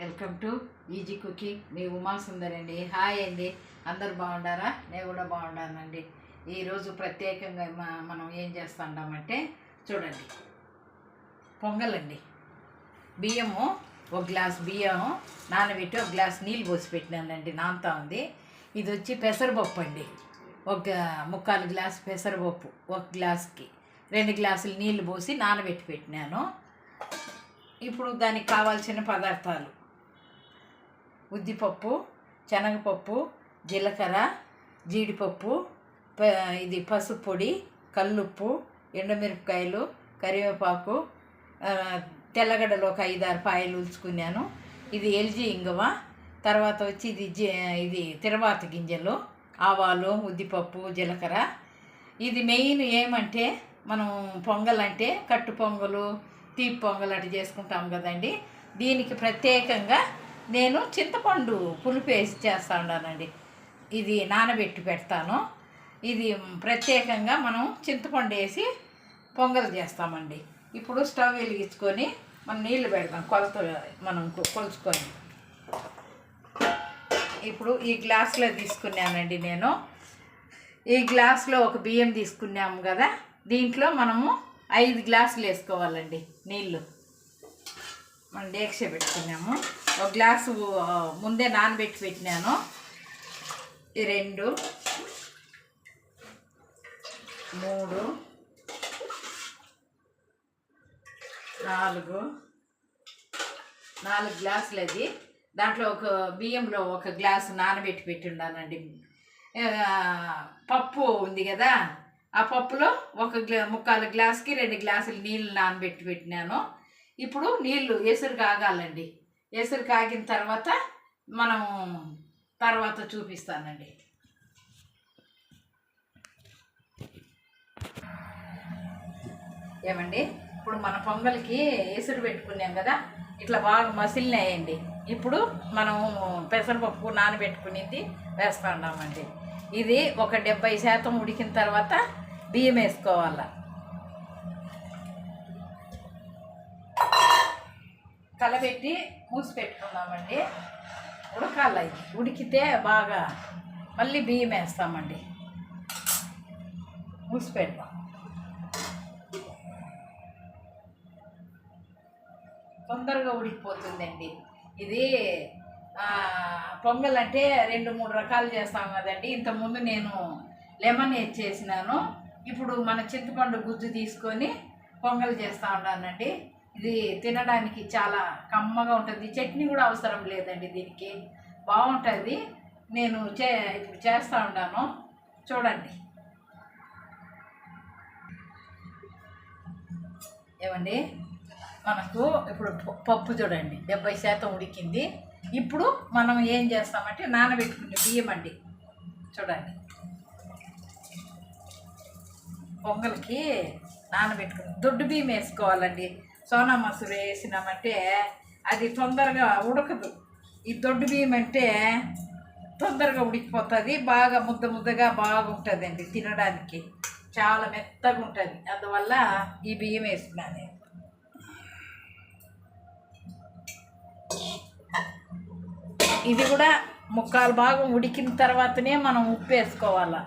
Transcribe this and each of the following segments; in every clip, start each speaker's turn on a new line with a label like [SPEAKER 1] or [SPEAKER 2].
[SPEAKER 1] Welcome to easy cooking. మీ ఉమాసుందరి అండి. Hi అండి, అందరు బాగుండారా? నేను కూడా బాగుండానండి. ఈరోజు ప్రత్యేకంగా మనం ఏం చేస్తామంటే చూడండి, పొంగలండి. బియ్యము, ఒక గ్లాస్ బియ్యం నానబెట్టి ఒక గ్లాస్ నీళ్ళు పోసి పెట్టినానండి, నానుతా ఉంది. ఇది వచ్చి పెసరపప్పు అండి. ఒక 3/4 గ్లాసు పెసరపప్పు, ఒక గ్లాస్కి 2 గ్లాసులు నీళ్ళు పోసి నానబెట్టి పెట్టినాను. ఇప్పుడు దానికి కావాల్సిన పదార్థాలు: ఉద్దిపప్పు, శనగపప్పు, జీలకర్ర, జీడిపప్పు, ఇది పసుపు పొడి, కల్లుప్పు, ఎండుమిరపకాయలు, కరివేపాకు, తెల్లగడ్డలు ఒక 5-6 పాయలు ఉల్చుకున్నాను. ఇది ఎల్జీ ఇంగువ. తర్వాత వచ్చి ఇది తిరువాత గింజలు, ఆవాలు, ఉద్దిపప్పు, జీలకర్ర. ఇది మెయిన్ ఏమంటే, మనం పొంగల్ అంటే కట్టు పొంగలు, తీపి పొంగల్ అటు చేసుకుంటాం కదండి. దీనికి ప్రత్యేకంగా నేను చింతపండు పులుపు వేసి చేస్తూ ఉన్నానండి. ఇది నానబెట్టి పెడతాను. ఇది ప్రత్యేకంగా మనం చింతపండు వేసి పొంగల్ చేస్తామండి. ఇప్పుడు స్టవ్ వెలిగించుకొని మనం నీళ్లు పెడతాం, కొలత మనం కొలుచుకొని. ఇప్పుడు ఈ గ్లాసులో తీసుకున్నానండి నేను. ఈ గ్లాసులో ఒక బియ్యం తీసుకున్నాము కదా, దీంట్లో మనము 5 గ్లాసులు వేసుకోవాలండి నీళ్ళు. మనం డేక్ష పెట్టుకున్నాము. ఒక గ్లాసు ముందే నానబెట్టి పెట్టినాను. 2, 3, 4 గ్లాసులు. అది దాంట్లో ఒక బియ్యంలో ఒక గ్లాసు నానబెట్టి పెట్టుండానండి. పప్పు ఉంది కదా, ఆ పప్పులో ఒక 3/4 గ్లాసుకి 2 గ్లాసులు నీళ్ళు నానబెట్టి పెట్టినాను. ఇప్పుడు నీళ్ళు ఎసురు కాగాలండి. ఎసురు కాగిన తర్వాత మనం తర్వాత చూపిస్తానండి. ఏమండి, ఇప్పుడు మన పొంగల్కి ఎసురు పెట్టుకున్నాం కదా, ఇట్లా బాగా మసిలినాయండి. ఇప్పుడు మనం పెసరపప్పు నానబెట్టుకునేది వేస్తూ ఉన్నామండి. ఇది ఒక 70% ఉడికిన తర్వాత బియ్యం వేసుకోవాల. కలబెట్టి మూసి పెట్టుకున్నామండి. ఉడకాల. ఉడికితే బాగా మళ్ళీ బియ్యం వేస్తామండి. మూసి పెడతాం. తొందరగా ఉడికిపోతుందండి. ఇది పొంగల్ అంటే 2-3 రకాలు చేస్తాం కదండి. ఇంతకుముందు నేను లెమన్ వేసి చేసినాను. ఇప్పుడు మన చింతపండు గుజ్జు తీసుకొని పొంగల్ చేస్తూ ఉన్నానండి. ఇది తినడానికి చాలా కమ్మగా ఉంటుంది. చట్నీ కూడా అవసరం లేదండి, దీనికి బాగుంటుంది. నేను ఇప్పుడు చేస్తూ ఉన్నాను, చూడండి. ఏమండి, మనకు ఇప్పుడు పప్పు చూడండి 70% ఉడికింది. ఇప్పుడు మనం ఏం చేస్తామంటే నానబెట్టుకునే బియ్యం అండి, చూడండి. పొంగల్కి నానబెట్టుకుని దొడ్డు బియ్యం వేసుకోవాలండి. సోనా మసూరి వేసినామంటే అది తొందరగా ఉడకదు. ఈ దొడ్డు బియ్యం అంటే తొందరగా ఉడికిపోతుంది. బాగా ముద్దగా బాగుంటుందండి, తినడానికి చాలా మెత్తగా ఉంటుంది. అందువల్ల ఈ బియ్యం వేసుకున్నాను. ఇది కూడా 3/4 భాగం ఉడికిన తర్వాతనే మనం ఉప్పు వేసుకోవాలి.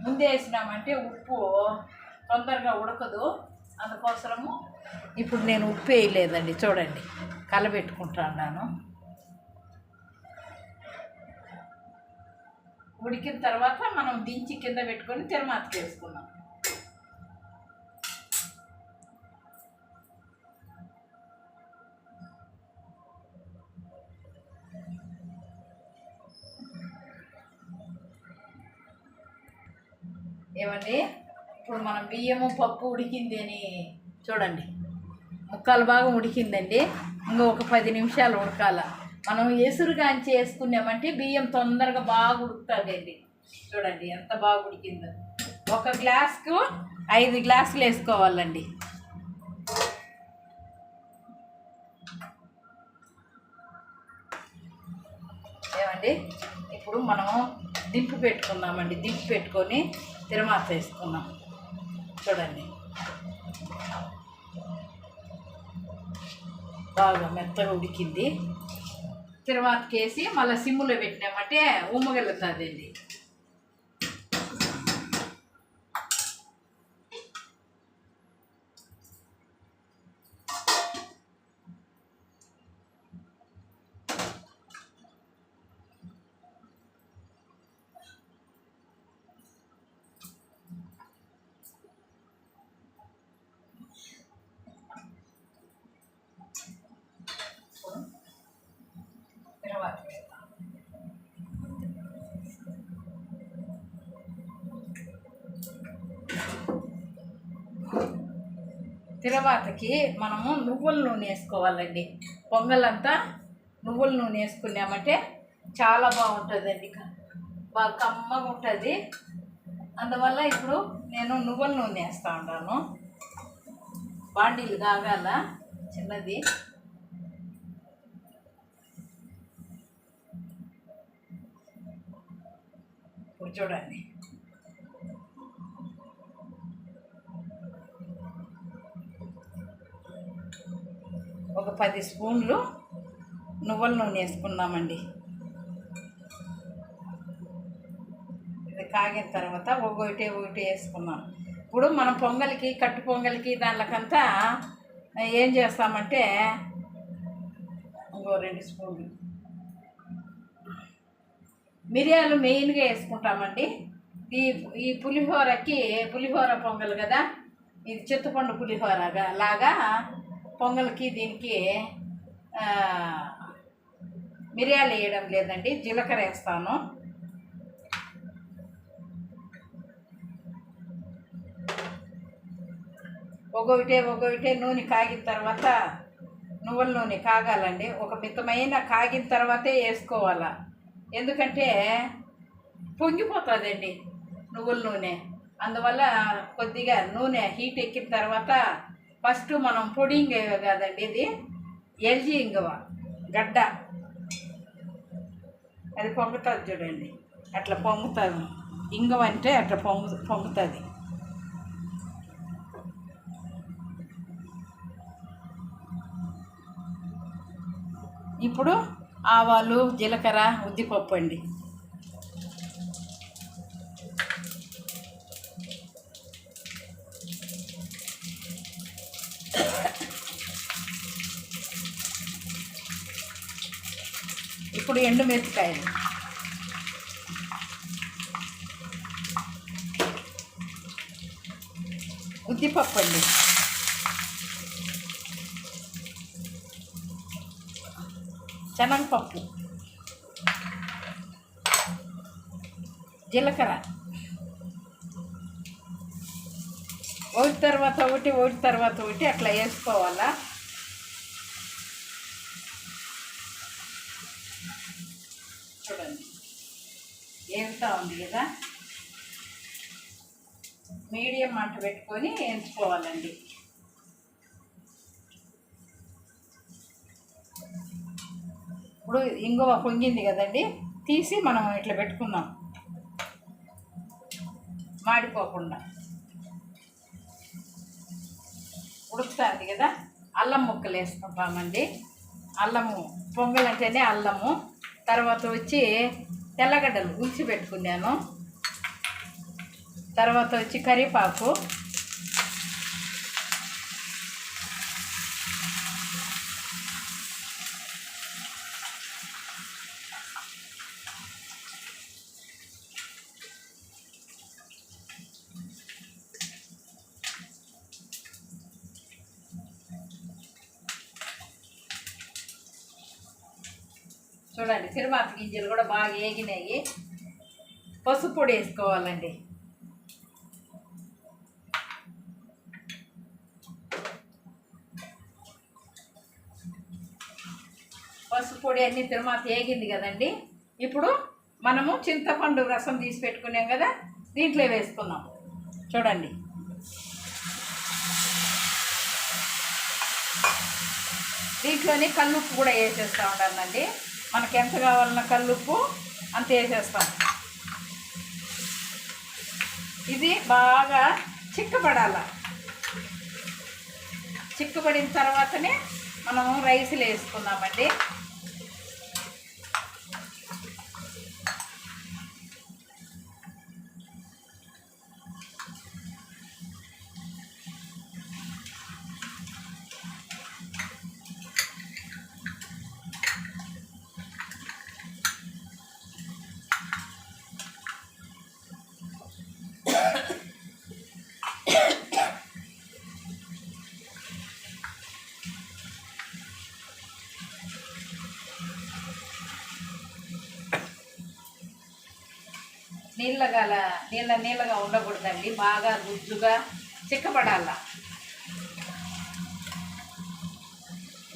[SPEAKER 1] ముందే వేసినామంటే ఉప్పు తొందరగా ఉడకదు. అందుకోసము ఇప్పుడు నేను ఉప్పు వేయలేదండి. చూడండి, కలబెట్టుకుంటున్నాను. ఉడికిన తర్వాత మనం దించి కింద పెట్టుకొని తిరుమాతకి వేసుకున్నాం. ఏమండి, ఇప్పుడు మనం బియ్యము పప్పు ఉడికింది అని చూడండి. 3/4 భాగం ఉడికిందండి. ఇంకా ఒక 10 నిమిషాలు ఉడకాల. మనం ఎసురు కాంచి వేసుకున్నామంటే బియ్యం తొందరగా బాగా ఉడుకుతుందండి. చూడండి ఎంత బాగా ఉడికిందో. ఒక గ్లాసుకు 5 గ్లాసులు వేసుకోవాలండి. ఏమండి, ఇప్పుడు మనం దింపు పెట్టుకున్నామండి. దింపు పెట్టుకొని తిరుమాత వేసుకున్నాం. చూడండి, బాగా మెత్తగా ఉడికింది. తిరువాతకి వేసి మళ్ళీ సిమ్ములో పెట్టినామంటే ఉమ్మగలుగుతుందండి. తిరువాతకి మనము నువ్వుల నూనె వేసుకోవాలండి. పొంగలంతా నువ్వుల నూనె వేసుకున్నామంటే చాలా బాగుంటుందండి, బాగా కమ్మగా ఉంటుంది. అందువల్ల ఇప్పుడు నేను నువ్వుల నూనె వేస్తూ ఉంటాను. బాండీలు కాగాల చిన్నది. ఇప్పుడు చూడండి, ఒక 10 స్పూన్లు నువ్వుల నూనె వేసుకున్నామండి. ఇది కాగిన తర్వాత ఒకటి వేసుకున్నాం. ఇప్పుడు మనం పొంగల్కి, కట్టు పొంగల్కి దానికంతా ఏం చేస్తామంటే ఇంకో 2 స్పూన్లు మిరియాలు మెయిన్గా వేసుకుంటామండి. ఈ పులిహోరకి, పులిహోర పొంగల్ కదా, ఇది చింతపండు పులిహోర లాగా పొంగల్కి దీనికి మిరియాలు వేయడం లేదండి, జీలకర్ర వేస్తాను. ఒకటే నూనె కాగిన తర్వాత, నువ్వుల నూనె కాగాలండి. ఒక మితమైన కాగిన తర్వాతే వేసుకోవాలా, ఎందుకంటే పొంగిపోతుందండి నువ్వుల నూనె. అందువల్ల కొద్దిగా నూనె హీట్ ఎక్కిన తర్వాత ఫస్ట్ మనం పొడి ఇంగువ కాదండి, ఇది ఎల్జీ ఇంగువ గడ్డ, అది పొంగుతుంది చూడండి, అట్లా పొంగుతుంది. ఇంగువ అంటే అట్లా పొంగుతుంది. ఇప్పుడు ఆవాలు, జీలకర్ర, ఉద్దిపప్పు అండి. ఇప్పుడు ఎండుమిరపకాయలు, ఉద్దిపప్పు అండి, శనగపప్పు, జీలకర్ర, ఒకటి తర్వాత ఒకటి అట్లా వేసుకోవాలా. చూడండి వేగుతూ ఉంది కదా, మీడియం మంట పెట్టుకొని వేయించుకోవాలండి. ఇప్పుడు ఇంగువ పొంగింది కదండి, తీసి మనం ఇట్లా పెట్టుకుందాం మాడిపోకుండా. ఉడుకుతుంది కదా, అల్లం ముక్కలు వేసుకుంటామండి. అల్లము పొంగలంటేనే అల్లము. తర్వాత వచ్చి తెల్లగడ్డలు ఉల్చి పెట్టుకున్నాను. తర్వాత వచ్చి కరివేపాకు, చూడండి తిరువాత గింజలు కూడా బాగా వేగినాయి. పసుపు పొడి వేసుకోవాలండి. పసుపు పొడి అన్నీ తిరువాత వేగింది కదండి. ఇప్పుడు మనము చింతపండు రసం తీసి పెట్టుకున్నాం కదా, దీంట్లో వేసుకున్నాం. చూడండి దీంట్లోనే కల్లుప్పు కూడా వేసేస్తూ ఉండాలండి. మనకి ఎంత కావాలన్న కల్లుప్పు అంత వేసేస్తాం. ఇది బాగా చిక్కబడాల. చిక్కబడిన తర్వాతనే మనము రైస్లు వేసుకుందామండి. నీళ్ళగా ఉండకూడదండి, బాగా గుజ్జుగా చిక్కబడాల.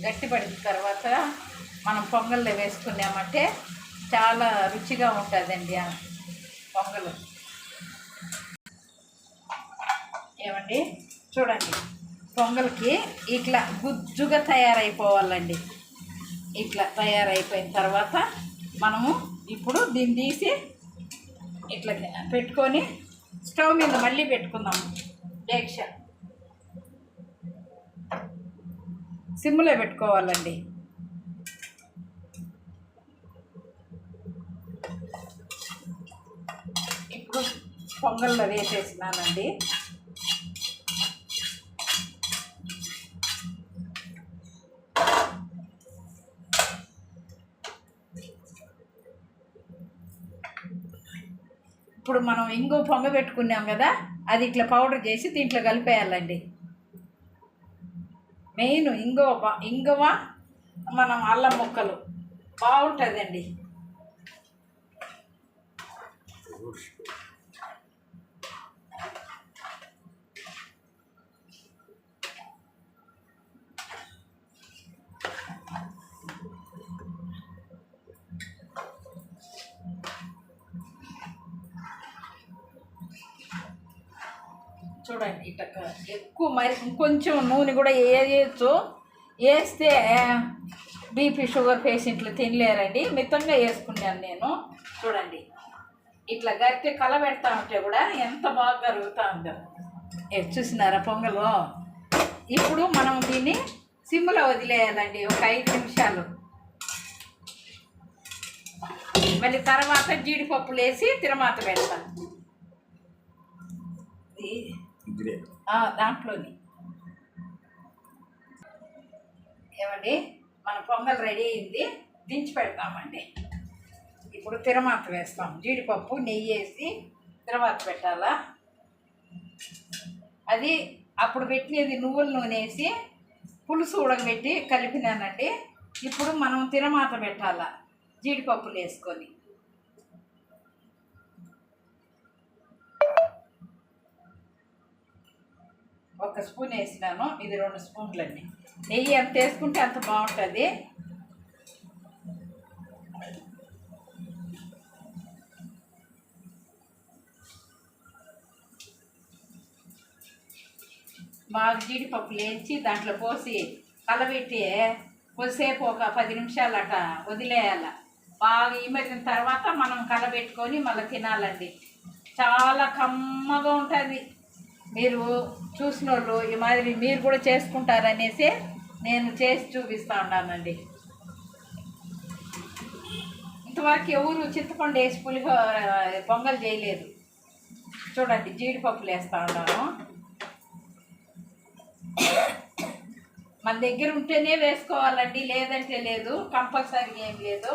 [SPEAKER 1] గట్టిపడిన తర్వాత మనం పొంగల్లో వేసుకున్నామంటే చాలా రుచిగా ఉంటుందండి ఆ పొంగలు. ఏమండి చూడండి, పొంగల్కి ఇట్లా గుజ్జుగా తయారైపోవాలండి. ఇట్లా తయారైపోయిన తర్వాత మనము ఇప్పుడు దీన్ని తీసి ఇట్లా పెట్టుకొని స్టవ్ మీద మళ్ళీ పెట్టుకుందాము. డేక్ష సిమ్లో పెట్టుకోవాలండి. ఇప్పుడు పొంగల్లో వేసేసినానండి. ఇప్పుడు మనం ఇంగువ పొంగ పెట్టుకున్నాం కదా, అది ఇట్లా పౌడర్ చేసి దీంట్లో కలిపేయాలండి. మెయిన్ ఇంగువ మనం అల్లం ముక్కలు బాగుంటుందండి. చూడండి ఇట్లా ఎక్కువ మరి ఇంకొంచెం నూనె కూడా వేయచ్చు. వేస్తే బీపీ షుగర్ పేషెంట్లు తినలేరండి, మితంగా వేసుకున్నాను నేను. చూడండి ఇట్లా గట్టి కలబెడతా ఉంటే కూడా ఎంత బాగా కరుగుతూ ఉందో. చూసినారా పొంగలు? ఇప్పుడు మనం దీన్ని సిమ్లో వదిలేయాలండి ఒక 5 నిమిషాలు. మళ్ళీ తర్వాత జీడిపప్పులు వేసి తిరమాత పెడతాం దాంట్లోని. ఏమండి మన పొంగల్ రెడీ అయింది, దించి పెడతామండి. ఇప్పుడు తిరమాత వేస్తాం. జీడిపప్పు నెయ్యి వేసి తిరమాత పెట్టాలా. అది అప్పుడు పెట్టినది నువ్వుల నూనె వేసి పులుసు ఉడకబెట్టి కలిపినానండి. ఇప్పుడు మనం తిరమాత పెట్టాలా జీడిపప్పులు వేసుకొని. ఒక స్పూన్ వేసినాను, ఇది 2 స్పూన్లండి. నెయ్యి ఎంత వేసుకుంటే అంత బాగుంటుంది. బాగా జీడిపప్పులు వేయించి దాంట్లో పోసి కలబెట్టి కొద్దిసేపు ఒక 10 నిమిషాలు అట్లా వదిలేయాల. బాగా ఇమడిన తర్వాత మనం కలబెట్టుకొని మళ్ళీ తినాలండి. చాలా కమ్మగా ఉంటుంది. మీరు చూసిన వాళ్ళు ఈ మాదిరి మీరు కూడా చేసుకుంటారనేసి నేను చేసి చూపిస్తూ ఉన్నానండి. ఇంతవరకు ఎవరు చింతపండు వేసి పొంగల్ చేయలేదు. చూడండి జీడిపప్పులు వేస్తూ ఉన్నాను. మన దగ్గర ఉంటేనే వేసుకోవాలండి, లేదంటే లేదు. కంపల్సరీ ఏం లేదు.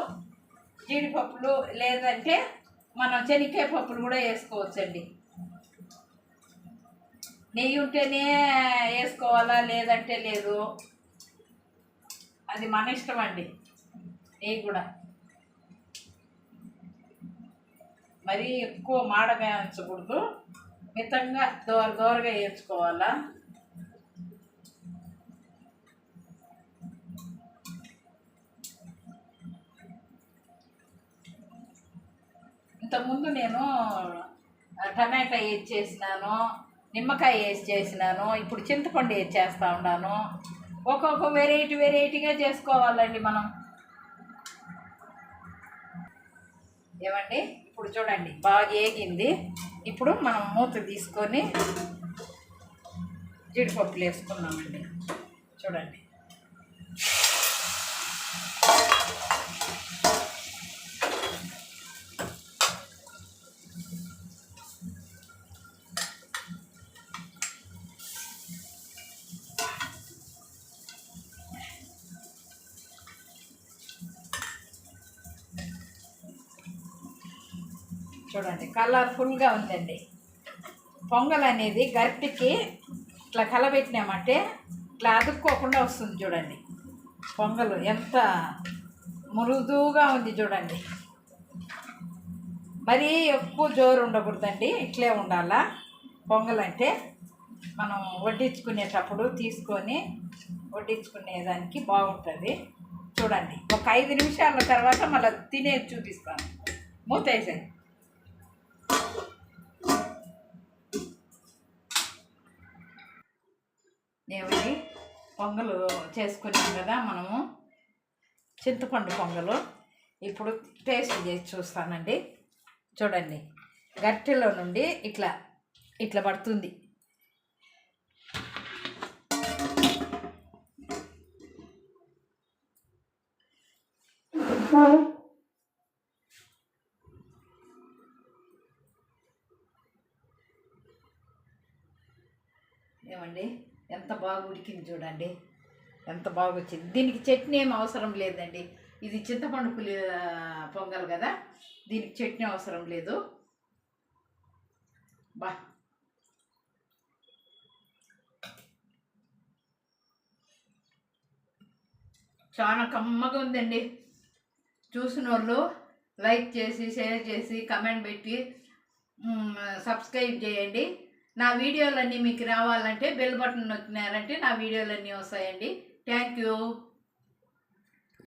[SPEAKER 1] జీడిపప్పులు లేదంటే మనం శనగకాయ పప్పులు కూడా వేసుకోవచ్చండి. నెయ్యి ఉంటేనే వేసుకోవాలా, లేదంటే లేదు. అది మన ఇష్టం అండి. నెయ్యి కూడా మరీ ఎక్కువ మాడగా వేయించకూడదు, మితంగా దోరగా వేయించుకోవాలా. ఇంతకుముందు నేను టమాటా వేసి చేసినాను, నిమ్మకాయ వేసి చేసినాను, ఇప్పుడు చింతపండు వేసి చేస్తూ ఉన్నాను. ఒక్కొక్క వెరైటీగా చేసుకోవాలండి మనం. ఏమండి ఇప్పుడు చూడండి బాగా ఏగింది. ఇప్పుడు మనం మూత తీసుకొని జీడిపప్పులు వేసుకున్నామండి. చూడండి చూడండి కలర్ఫుల్గా ఉందండి. పొంగల్ అనేది గట్టికి ఇట్లా కలబెట్టినామంటే ఇట్లా అతుక్కోకుండా వస్తుంది. చూడండి పొంగలు ఎంత మృదువుగా ఉంది. చూడండి మరీ ఎక్కువ జోరు ఉండకూడదండి, ఇట్లే ఉండాలా. పొంగల్ అంటే మనం వడ్డించుకునేటప్పుడు తీసుకొని వడ్డించుకునేదానికి బాగుంటుంది. చూడండి, ఒక 5 నిమిషాల తర్వాత మళ్ళీ తినేది చూపిస్తాను. మూత వేసాను. ఏమని పొంగలు చేసుకున్నాం కదా మనము, చింతపండు పొంగలు. ఇప్పుడు టేస్ట్ చేసి చూస్తానండి. చూడండి, గట్టెలో నుండి ఇట్లా ఇట్లా పడుతుంది. ఏమండి, ఎంత బాగా ఉడికింది చూడండి, ఎంత బాగా వచ్చింది. దీనికి చట్నీ ఏం అవసరం లేదండి. ఇది చింతపండు పులి పొంగల్ కదా, దీనికి చట్నీ అవసరం లేదు. బా, చాలా కమ్మగా ఉందండి. చూసిన వాళ్ళు లైక్ చేసి, షేర్ చేసి, కమెంట్ పెట్టి సబ్స్క్రైబ్ చేయండి. నా వీడియోలన్నీ మీకు రావాలంటే బెల్ బటన్ నొక్కినారంటే నా వీడియోలన్నీ వస్తాయండి. Thank you.